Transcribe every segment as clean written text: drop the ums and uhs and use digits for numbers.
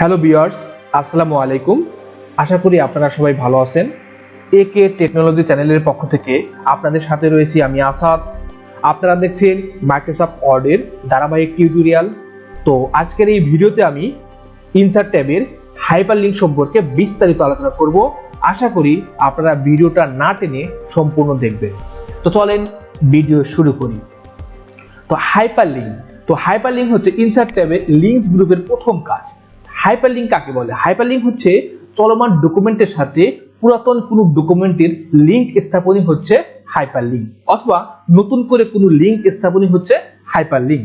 Hello viewers, আসসালামু আলাইকুম। আশা করি আপনারা সবাই ভালো আছেন। একে টেকনোলজি চ্যানেলের পক্ষ থেকে আপনাদের সাথে রয়েছি আমি আসাদ। আপনারা দেখছেন মাইক্রোসফট ওয়ার্ডের ধারাবাহিক টিউটোরিয়াল। তো আজকের এই ভিডিওতে আমি ইনসার্ট ট্যাবের হাইপারলিংক সম্পর্কে বিস্তারিত আলোচনা করব। আশা করি আপনারা ভিডিওটা না টেনে সম্পূর্ণ দেখবেন। তো চলেন ভিডিও শুরু করি। তো হাইপারলিংক হচ্ছে ইনসার্ট ট্যাবে লিংকস গ্রুপের প্রথম কাজ। হাইপারলিংক কাকে বলে? হাইপারলিংক হচ্ছে চলমান ডকুমেন্টের সাথে পুরাতন কোনো ডকুমেন্টের লিংক স্থাপনই হচ্ছে হাইপারলিংক, অথবা নতুন করে কোনো লিংক স্থাপনই হচ্ছে হাইপারলিংক।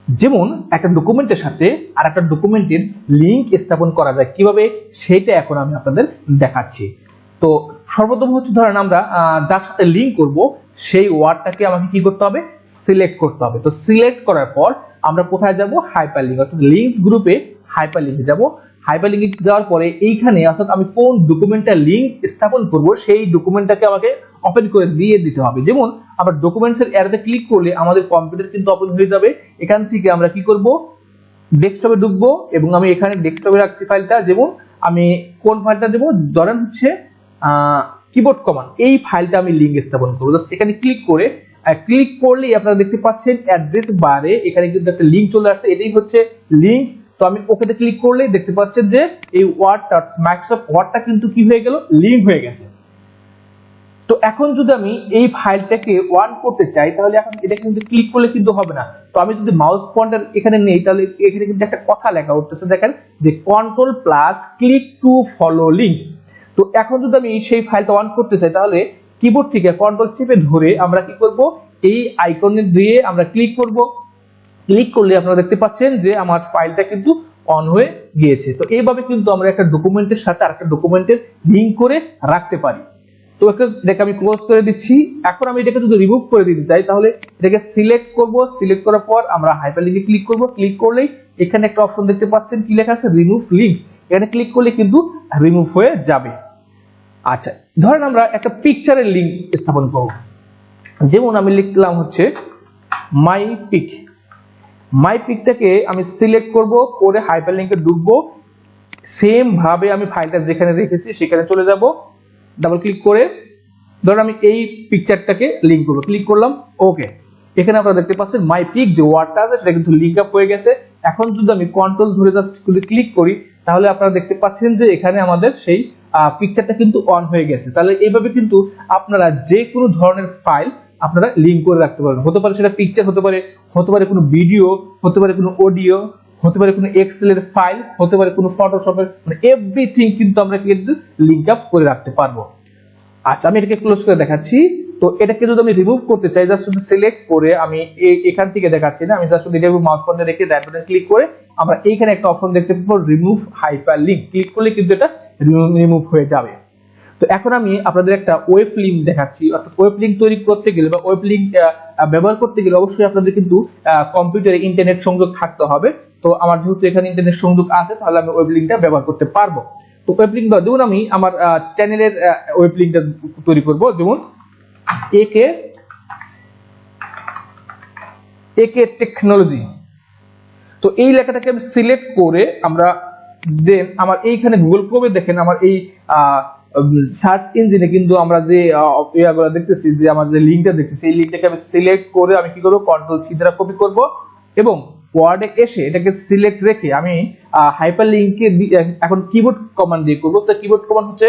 যেমন একটা ডকুমেন্টের সাথে আর একটা ডকুমেন্টের লিংক স্থাপন করা যায় কিভাবে, সেটা এখন আমি আপনাদের দেখাচ্ছি। তো সর্বপ্রথম হচ্ছে ধরেন আমরা যার সাথে লিংক করব সেই ওয়ার্ডটাকে আমাকে কি করতে হবে? সিলেক্ট করতে হবে। তো সিলেক্ট করার পর আমরা কোথায় যাব? হাইপারলিংক, অর্থাৎ লিংকস গ্রুপে হাইপারলিংকে যাব। হাইপারলিংকে যাওয়ার পরে এইখানে অর্থাৎ আমি কোন ডকুমেন্টটা লিংক স্থাপন করব সেই ডকুমেন্টটাকে আমাকে ওপেন করে দিয়ে দিতে হবে। যেমন আমরা ডকুমেন্টসের অ্যারোতে ক্লিক করলে আমাদের কম্পিউটার কিন্তু ওপেন হয়ে যাবে। এখান থেকে আমরা কি করব? ডেস্কটপে ঢুকবো এবং আমি এখানে ডেস্কটপে রাখছি ফাইলটা। যেমন আমি কোন ফাইলটা দেব? ধরেন হচ্ছে কিবোর্ড কমান্ড, এই ফাইলটা আমি লিংক স্থাপন করব। জাস্ট এখানে ক্লিক করলেই আপনারা দেখতে পাচ্ছেন অ্যাড্রেস বারে এখানে কিন্তু একটা লিংক চলে আসছে। এটাই হচ্ছে লিংক। তো আমি ওকেতে ক্লিক করলেই দেখতে পাচ্ছেন যে এই ওয়ার্ডটা, মাইক্রোসফট ওয়ার্ডটা কিন্তু কি হয়ে গেল? লিংক হয়ে গেছে। তো এখন যদি আমি এই ফাইলটাকে ওয়ান করতে চাই তাহলে এখন এটা কিন্তু ক্লিক করলে কিন্তু হবে না। তো আমি যদি মাউস পয়েন্টার এখানে নেই তাহলে এখানে কিন্তু একটা কথা লেখা উঠতেছে, দেখেন যে control plus click to follow link. তো এখন যদি আমি সেই ফাইলটা অন করতে চাই তাহলে কিবোর্ড থেকে কন্ট্রোল চেপে ধরে আমরা কি করব? এই আইকনে দিয়ে আমরা ক্লিক করব। ক্লিক করলে আপনারা দেখতে পাচ্ছেন যে আমার ফাইলটা কিন্তু অন হয়ে গিয়েছে। তো এইভাবে কিন্তু আমরা একটা ডকুমেন্টের সাথে আরেকটা ডকুমেন্টের লিংক করে রাখতে পারি। তো এটাকে আমি ক্লোজ করে দিচ্ছি। এখন আমি এটাকে যদি রিমুভ করে দিতে চাই তাহলে এটাকে সিলেক্ট করব। সিলেক্ট করার পর আমরা হাইপারলিংকে ক্লিক করব। ক্লিক করলেই এখানে একটা অপশন দেখতে পাচ্ছেন, কি লেখা আছে? Remove link. এখানে ক্লিক করলে কিন্তু রিমুভ হয়ে যাবে। আচ্ছা, ধরেন আমরা একটা পিকচারের লিংক স্থাপন করব। যেমন আমি লিখলাম হচ্ছে মাই পিকটাকে আমি সিলেক্ট করব, করে হাইপারলিংকে ঢুকবো। সেম ভাবে আমি ফাইলটা যেখানে রেখেছি সেখানে চলে যাব। ডাবল ক্লিক করে ধরুন আমি এই পিকচারটাকে লিংক করব। ক্লিক করলাম, ওকে। এখানে আপনারা দেখতে পাচ্ছেন মাই পিক যে ওয়ার্ডটা আছে সেটা কিন্তু লিংক আপ হয়ে গেছে। এখন যদি আমি কন্ট্রোল ধরে জাস্ট ক্লিক করি তাহলে আপনারা দেখতে পাচ্ছেন যে এখানে আমাদের সেই পিকচারটা কিন্তু অন হয়ে গেছে। তাহলে এইভাবে কিন্তু আপনারা যে কোনো ধরনের ফাইল আপনারা লিংক করে রাখতে পারবেন। হতে পারে সেটা পিকচার, হতে পারে কোনো ভিডিও, হতে পারে কোনো অডিও, হতে পারে কোনো এক্সেল এর ফাইল, হতে পারে কোনো ফটোশপের, মানে এভরিথিং কিন্তু আমরা কিন্তু লিংক আপ করে রাখতে পারবো। আচ্ছা, আমি এটাকে ক্লোজ করে দেখাচ্ছি। তো এটাকে যদি আমি রিমুভ করতে চাই জাস্ট শুধু সিলেক্ট করে আমি এখান থেকে দেখাচ্ছি না, আমি জাস্ট শুধু এটা মাউস পয়েন্টার রেখে রাইট বাটন ক্লিক করে আমরা এইখানে একটা অপশন দেখতে পাবো রিমুভ হাইপারলিংক। ক্লিক করলে কিন্তু এটা রিমুভ হয়ে যাবে। তো এখন আমি আপনাদের একটা ওয়েব লিংক দেখাচ্ছি। অর্থাৎ ওয়েব লিংক তৈরি করতে গেলে বা ওয়েব লিংক ব্যবহার করতে গেলে অবশ্যই আপনাদের কিন্তু কম্পিউটারে ইন্টারনেট সংযোগ থাকতে হবে। তো আমার যেহেতু এখানে ইন্টারনেট সংযোগ আছে তাহলে আমি ওয়েব লিংকটা ব্যবহার করতে পারবো। তো ওয়েব লিংক বা যেমন আমি আমার চ্যানেলের ওয়েব লিংকটা তৈরি করব। যেমন একে টেকনোলজি। তো এই লেখাটাকে আমি সিলেক্ট করে আমরা দেন আমার এইখানে গুগল ক্রোমে দেখেন আমার এই সার্চ ইঞ্জিনে কিন্তু আমরা যে ইয়াগুলো দেখতেছি, যে আমার যে লিংকটা দেখতেছি, এই লিংকটাকে আমি সিলেক্ট করে আমি কি করব? কন্ট্রোল সি দ্বারা কপি করব এবং ওয়ার্ডে এসে এটাকে সিলেক্ট রেখে আমি হাইপারলিংকে এখন কিবোর্ড কমান্ড দিয়ে করব। তো কিবোর্ড কমান্ড হচ্ছে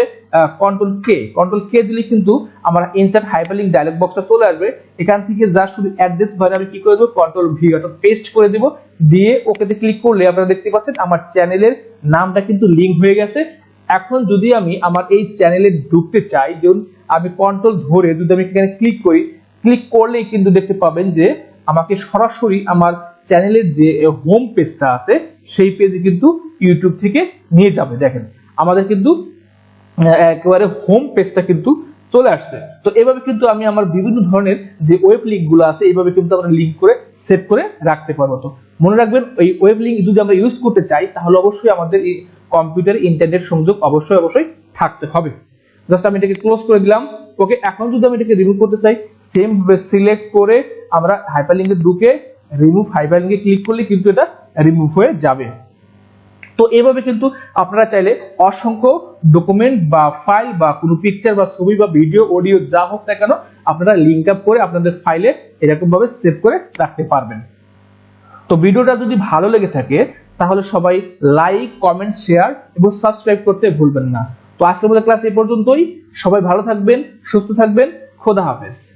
কন্ট্রোল কে দিলে কিন্তু আমার ইনসার্ট হাইপারলিংক ডায়লগ বক্সটা চলে আসবে। এখান থেকে যা শুধু অ্যাড্রেস বারে আমি কি করে দেব? কন্ট্রোল ভি অর্থাৎ পেস্ট করে দেব। দিয়ে ওকেতে ক্লিক করলে আপনারা দেখতে পাচ্ছেন আমার চ্যানেলের নামটা কিন্তু লিংক হয়ে গেছে। এখন যদি আমি আমার এই চ্যানেলে ঢুকতে চাই, যেমন আমি কন্ট্রোল ধরে যদি আমি এখানে ক্লিক করি, ক্লিক করলেই কিন্তু দেখতে পাবেন যে আমাকে সরাসরি আমার চ্যানেলের যে হোম পেজটা আছে সেই পেজে কিন্তু ইউটিউব থেকে নিয়ে যাবে। দেখেন আমাদের কিন্তু একেবারে হোম পেজটা কিন্তু চলে আসছে। তো এভাবে কিন্তু আমি আমার বিভিন্ন ধরনের যে ওয়েব লিংক গুলো আছে এইভাবে কিন্তু আমরা লিংক করে সেট করে রাখতে পারবো। তো মনে রাখবেন এই ওয়েব লিংক যদি আমরা ইউজ করতে চাই তাহলে অবশ্যই আমাদের এই কম্পিউটার ইন্টারনেট সংযোগ অবশ্যই থাকতে হবে। জাস্ট আমি এটাকে ক্লোজ করে দিলাম, ওকে। এখন যদি আমি এটাকে রিমুভ করতে চাই সেম ভাবে সিলেক্ট করে আমরা হাইপারলিংকে ঢুকে রিমুভ হাইপারলিংকে ক্লিক করলে কিন্তু এটা রিমুভ হয়ে যাবে। তো এইভাবে কিন্তু আপনারা চাইলে অসংখ্য ডকুমেন্ট বা ফাইল বা কোনো পিকচার বা ছবি বা ভিডিও অডিও যা হোক না কেন আপনারা লিংক আপ করে আপনাদের ফাইলে এরকম ভাবে সেভ করে রাখতে পারবেন। তো ভিডিওটা যদি ভালো লেগে থাকে তাহলে সবাই লাইক, কমেন্ট, শেয়ার এবং সাবস্ক্রাইব করতে ভুলবেন না। তো আজকের মতো ক্লাস এই পর্যন্তই। সবাই ভালো থাকবেন, সুস্থ থাকবেন। খোদা হাফেজ।